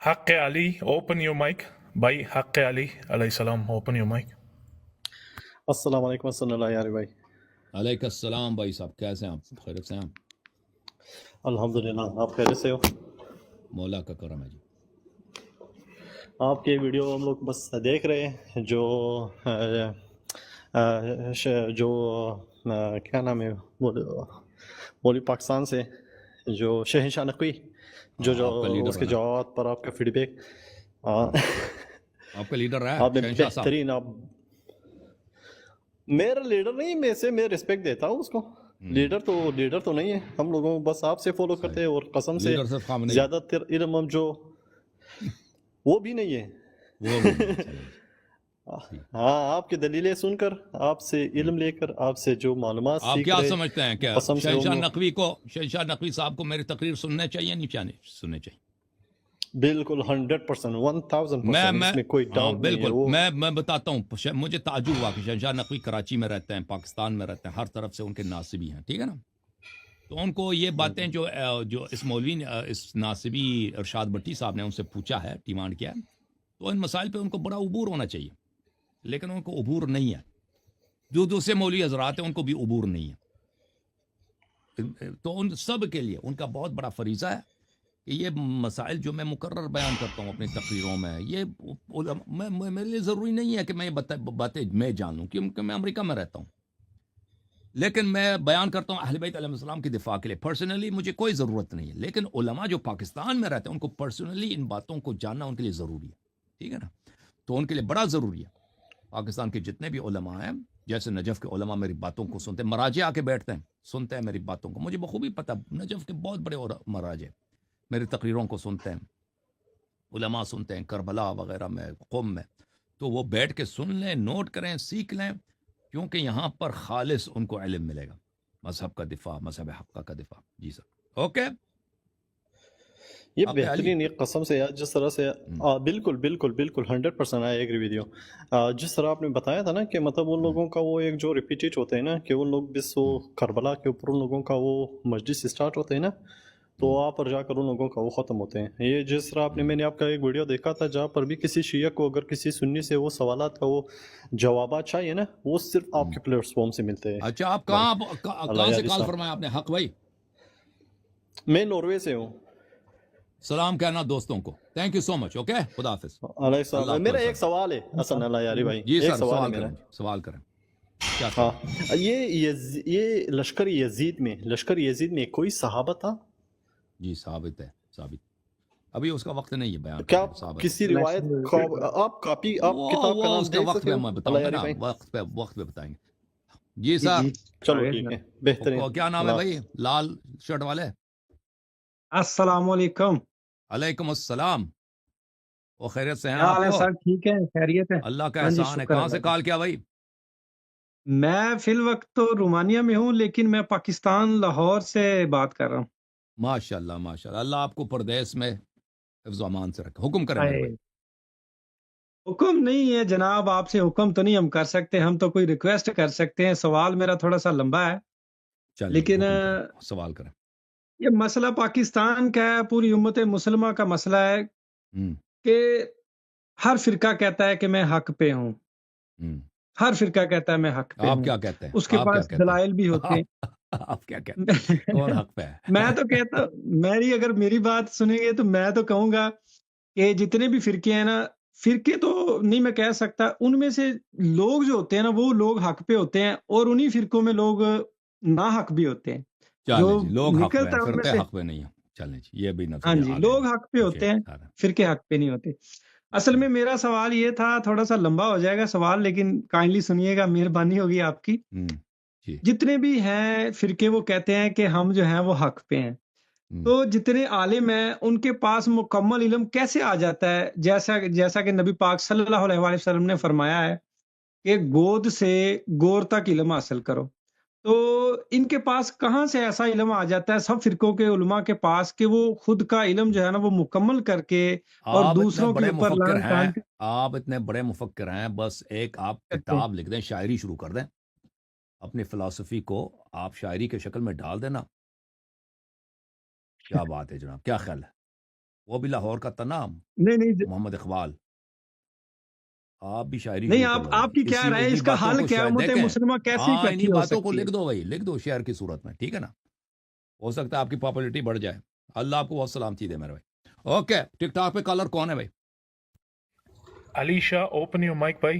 حق علی, open your mic. بھائی حق علی علیہ السلام, open your mic. السلام علیکم ورحمۃ اللہ یار بھائی. علیکم السلام بھائی صاحب, کیسے ہیں آپ؟ خیریت سے ہیں آپ؟ الحمدللہ, آپ خیریت سے ہو؟ مولا کا کرم ہے جی. آپ کی ویڈیو ہم لوگ بس دیکھ رہے ہیں, کیا نام ہے بولی پاکستان سے, جو شہنشاہ نقوی, جو آپ کا لیڈر اس کے ہے نا؟ جوابات پر آپ کا فیڈ بیک, آپ کا لیڈر ہے آپ نے شہنشاہ صاحب؟ بہترین, آپ میرا لیڈر نہیں, میں رسپیکٹ دیتا ہوں اس کو. لیڈر تو نہیں ہے, ہم لوگوں بس آپ سے فالو کرتے ہیں, اور قسم سے لیڈر صرف خامنہ ہی زیادہ تر علم ہم جو وہ بھی نہیں ہے. وہ بھی نہیں. چلیں جی. ہاں, آپ کی دلیلیں سن کر, آپ سے علم لے کر, آپ سے جو معلومات آپ سیکھ کیا رہے, سمجھتے ہیں کہ قسم سے شہنشاہ نقوی صاحب کو میری تقریر سننے چاہیے نہیں سننے چاہیے؟ بالکل 100%, 1000%, اس میں کوئی ڈاؤٹ نہیں ہے. بالکل. وہ میں بتاتا ہوں, مجھے تعجب ہوا کہ شہنشاہ نقوی کراچی میں رہتے ہیں, پاکستان میں رہتے ہیں, ہر طرف سے ان کے ناصبی ہیں, ٹھیک ہے نا. تو ان کو یہ باتیں جو اس مولوی نے, اس ناصبی ارشاد بٹی صاحب نے ان سے پوچھا ہے, ڈیمانڈ کیا ہے, تو ان مسائل پہ ان کو بڑا عبور ہونا چاہیے, لیکن ان کو عبور نہیں ہے. جو دوسرے مولوی حضرات ہیں ان کو بھی عبور نہیں ہے. تو ان سب کے لیے ان کا بہت بڑا فریضہ ہے کہ یہ مسائل جو میں مقرر بیان کرتا ہوں اپنی تقریروں میں, یہ میرے لیے ضروری نہیں ہے کہ میں یہ باتیں میں جانوں, کیونکہ میں امریکہ میں رہتا ہوں, لیکن میں بیان کرتا ہوں اہل بیت علیہ السلام کی دفاع کے لیے. پرسنلی مجھے کوئی ضرورت نہیں ہے, لیکن علماء جو پاکستان میں رہتے ہیں ان کو پرسنلی ان باتوں کو جاننا ان کے لیے ضروری ہے, ٹھیک ہے نا. تو ان کے لیے بڑا ضروری ہے. پاکستان کے جتنے بھی علماء ہیں, جیسے نجف کے علماء میری باتوں کو سنتے ہیں, مراجع آ کے بیٹھتے ہیں, سنتے ہیں میری باتوں کو. مجھے بخوبی پتہ, نجف کے بہت بڑے مراجع میری تقریروں کو سنتے ہیں, علماء سنتے ہیں, کربلا وغیرہ میں, قم میں. تو وہ بیٹھ کے سن لیں, نوٹ کریں, سیکھ لیں, کیونکہ یہاں پر خالص ان کو علم ملے گا, مذہب کا دفاع, مذہب حق کا دفاع. جی سر, اوکے. یہ بہترین, یہ قسم سے جس طرح سے بالکل 100% آئی ایگری ود یو. جس طرح آپ نے بتایا تھا نا کہ مطلب ان لوگوں کا وہ ایک جو ریپیٹیٹ ہوتے ہیں نا, کہ ان لوگ بس وہ کربلا کے اوپر ان لوگوں کا وہ مجلس اسٹارٹ ہوتے ہیں نا, تو وہاں پر جا کر ان لوگوں کا وہ ختم ہوتے ہیں. یہ جس طرح میں نے آپ کا ایک ویڈیو دیکھا تھا جہاں پر بھی کسی شیعہ کو اگر کسی سنی سے وہ سوالات کا وہ جوابات چاہیے نا, وہ صرف آپ کے پلیٹ فارم سے ملتے ہیں. اچھا, آپ کہاں سے کال فرمایا آپ نے حق بھائی؟ میں ناروے سے ہوں. سلام کہنا دوستوں کو. Thank you so much. Okay, خدا حافظ. علیہ السلام. میرا ایک سوال ہے حسن اللہ یاری بھائی, جی ایک سر, سوال ہے میرا. سوال کریں. کیا ہاں, یہ لشکر یزید میں کوئی صحابہ تھا؟ جی ثابت ہے, ثابت. ابھی اس کا وقت نہیں ہے بیان کیا کرنے, ثابت کسی روایت آپ کتاب کا نام اس کا دے وقت سکتے پہ ہو میں بتاؤں گا اللہ نا, یاری بھائی؟ وقت پہ بتائیں گے. جی سر, چلو ٹھیک ہے, بہترین. کیا نام ہے بھائی لال شرٹ والے؟ السلام علیکم. علیکم السلام. وہ خیریت سے ہیں کیا آپ حال ہے کو؟ سر؟ ٹھیک ہے, خیریت ہے. اللہ کا ہاں جی, احسان ہے. شکر کہاں سے اللہ کا. کال کیا بھائی؟ میں فی الوقت تو رومانیہ میں ہوں, لیکن میں پاکستان لاہور سے بات کر رہا ہوں. ماشاء اللہ ماشاء اللہ, اللہ آپ کو پردیس میں حفظ و امان سے رکھے. حکم کریں میرے بھائی. حکم نہیں ہے جناب, آپ سے حکم تو نہیں ہم کر سکتے, ہم تو کوئی ریکویسٹ کر سکتے ہیں. سوال میرا تھوڑا سا لمبا ہے, چلیں لیکن حکم کریں, سوال کریں. یہ مسئلہ پاکستان کا ہے, پوری امت مسلمہ کا مسئلہ ہے کہ ہر فرقہ کہتا ہے کہ میں حق پہ ہوں. ہر فرقہ کہتا ہے میں حق پہ ہوں. آپ کیا کہتے ہیں؟ اس کے پاس دلائل بھی ہوتے ہیں. آپ کیا کہتے ہیں؟ کون حق پہ ہے؟ میں تو کہتا, اگر میری بات سنیں گے تو میں تو کہوں گا کہ جتنے بھی فرقے ہیں نا, فرقے تو نہیں میں کہہ سکتا, ان میں سے لوگ جو ہوتے ہیں نا وہ لوگ حق پہ ہوتے ہیں, اور انہی فرقوں میں لوگ نا حق بھی ہوتے ہیں. جو لوگ حق پہ نکلتا ہیں, ہے ان میں فرقے سے, حق پہ نہیں ہیں. چلیں جی, یہ بھی ہاں نظریہ جی, آ لوگ گیا. حق پہ ہوتے ہیں, فرقے حق پہ نہیں ہوتے. اصل میں میرا سوال یہ تھا, تھوڑا سا لمبا ہو جائے گا سوال, لیکن کائنڈلی سنیے گا, مہربانی ہوگی آپ کی. جتنے بھی ہیں فرقے وہ کہتے ہیں کہ ہم جو ہیں وہ حق پہ ہیں, تو جتنے عالم ہیں ان کے پاس مکمل علم کیسے آ جاتا ہے, جیسا کہ نبی پاک صلی اللہ علیہ وآلہ وسلم نے فرمایا ہے کہ گود سے گور تک علم حاصل کرو. تو ان کے پاس کہاں سے ایسا علم آ جاتا ہے سب فرقوں کے علماء کے پاس کہ وہ خود کا علم جو ہے نا وہ مکمل کر کے اور دوسروں کے اوپر لان تان آپ اتنے بڑے مفکر ہیں, بس ایک آپ کتاب لکھ دیں, شاعری شروع کر دیں, اپنی فلسفی کو آپ شاعری کے شکل میں ڈال دینا. کیا بات ہے جناب, کیا خیال ہے؟ وہ بھی لاہور کا تنام نہیں محمد اقبال. آپ بھی شاعری نہیں، شروع کر لو آپ کی کیا رائے انہی اس کا باتوں حل کو کیا؟ شاید امت دیکھیں مسلمہ کیسے ہاں اکٹھی انہی ہو باتوں کو سکتی ہے؟ لکھ دو شعر کی صورت میں, ٹھیک ہے نا, ہو سکتا ہے آپ کی پاپولرٹی بڑھ جائے. اللہ آپ کو بہت سلامتی دے میرے بھائی. اوکے, ٹک ٹاک پہ کالر کون ہے بھائی؟ Alisha, open your mic, bhai.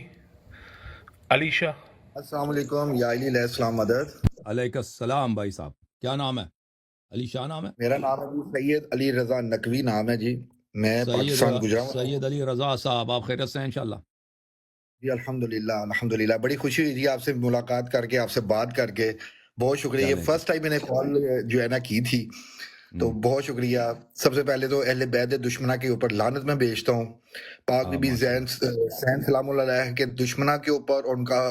Alisha. السلام علیکم یا علی علیہ السلام مدد. علیکم السلام بھائی صاحب, کیا نام ہے؟ علی شاہ نام ہے؟ میرا نام ہے جی سید علی رضا نقوی نام ہے جی. میں پاکستان گجرات سید علی رضا صاحب, آپ خیریت سے ہیں انشاءاللہ؟ جی الحمدللہ بڑی خوشی ہوئی جی آپ سے ملاقات کر کے, آپ سے بات کر کے. بہت شکریہ. یہ فرسٹ ٹائم میں نے کال جو ہے نا کی تھی, تو بہت شکریہ. سب سے پہلے تو اہل بیت دشمنہ کے اوپر لعنت میں بھیجتا ہوں. پاک نبی زین سلام اللہ علیہ کے دشمنہ کے اوپر اور ان کا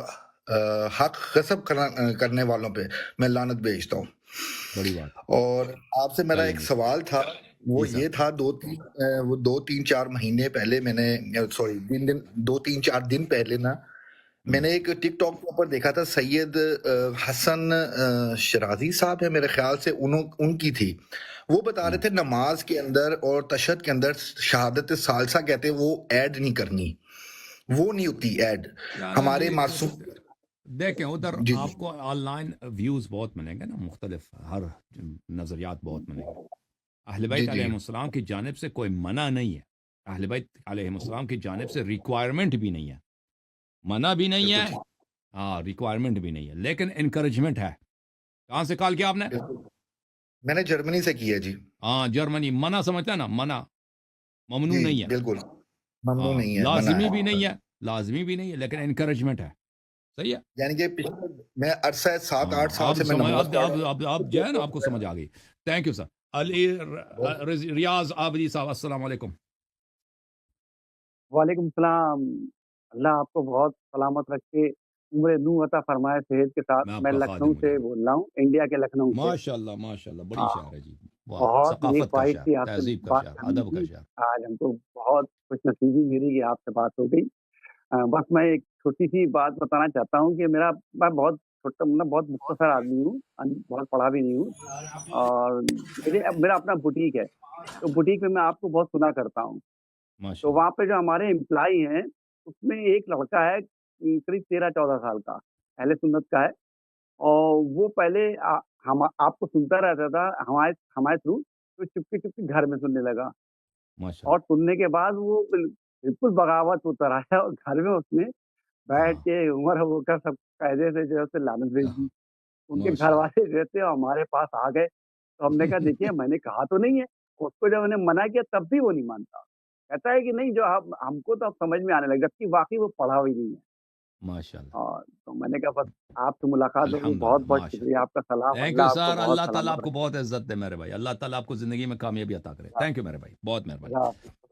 حق غصب کرنے والوں پہ میں لعنت بھیجتا ہوں. بڑی بات. اور آپ سے میرا ایک سوال تھا, وہ یہ تھا 2-3-4 مہینے پہلے میں نے, سوری 2-3-4 دن پہلے نا, میں نے ایک ٹک ٹاک کے اوپر دیکھا تھا. سید حسن شرازی صاحب ہے میرے خیال سے, ان کی تھی. وہ بتا رہے تھے نماز کے اندر اور تشہد کے اندر شہادت ثالثہ کہتے ہیں وہ ایڈ نہیں کرنی, وہ نہیں ہوتی ایڈ. ہمارے معصوم دیکھیں ادھر آپ کو آن لائن ویوز بہت ملیں گے نا, مختلف ہر نظریات بہت ملیں گے. اہل بیت علیہ السلام کی جانب سے کوئی منع نہیں ہے, اہل بیت علیہ السلام کی جانب سے ریکوائرمنٹ بھی نہیں ہے, منع بھی نہیں ہے, ہاں ریکوائرمنٹ بھی نہیں ہے, لیکن انکریجمنٹ ہے. کہاں سے کال کیا آپ نے؟ میں نے جرمنی سے کیا جی. ہاں جرمنی. منع سمجھتا ہے نا, منع ممنوع نہیں ہے, بالکل ممنوع نہیں ہے, لازمی بھی نہیں ہے, لازمی بھی نہیں ہے, لیکن انکریجمنٹ ہے. صحیح ہے, یعنی کہ میں عرصہ 7-8 سال سے میں نماز اب جو ہے نا آپ کو سمجھ آ گئی. Thank you sir. Ali Riaz Abidi صاحب, السلام علیکم. وعلیکم السلام. اللہ آپ کو بہت سلامت رکھے, عمر نو عطا فرمائے صحت کے ساتھ. میں لکھنؤ سے بول رہا ہوں, انڈیا کے لکھنؤ سے. ماشاءاللہ ماشاءاللہ, بڑی شاعر ہے جی, بہت نیک خواہش تھی آپ سے تہذیب کا شعر, ادب کا شعر. آج ہم کو بہت خوش نصیبی میری کہ آپ سے بات ہو گئی. بس میں ایک چھوٹی سی بات بتانا چاہتا ہوں کہ میں بہت چھوٹا, بہت مختصر آدمی ہوں, بہت پڑھا بھی نہیں ہوں, اور میرا اپنا بوٹیک ہے. تو بوٹیک میں میں آپ کو بہت سنا کرتا ہوں. تو وہاں پہ جو ہمارے امپلائی ہیں اس میں ایک لڑکا ہے قریب 13-14 سال کا, اہل سنت کا ہے, اور وہ پہلے آپ کو سنتا رہتا تھا ہمارے تھرو, تو چپکی گھر میں سننے لگا, اور سننے کے بعد وہ بالکل بغاوت اتر آیا, اور گھر میں اس نے بیٹھ کے عمر ہو کر سب قاعدے سے جو ہے لعنت بھیج دی. ان کے گھر والے جو تھے ہمارے پاس آ گئے, تو ہم نے کہا دیکھیے میں نے کہا تو نہیں ہے. اس کو جب میں نے منع کیا تب بھی وہ نہیں مانتا, کہتا ہے کہ نہیں جو ہم کو تو اب سمجھ میں آنے لگا, جبکہ واقعی وہ پڑھا ہوئی نہیں ہے. ماشاءاللہ. اور تو میں نے کہا بس آپ سے ملاقات ہوگی, بہت بہت شکریہ, آپ کا سلام. تھینک یو سر, اللہ تعالیٰ آپ کو بہت عزت دے میرے بھائی, اللہ تعالیٰ آپ کو زندگی میں کامیابی عطا کرے. تھینک یو میرے بھائی, بہت مہربانی.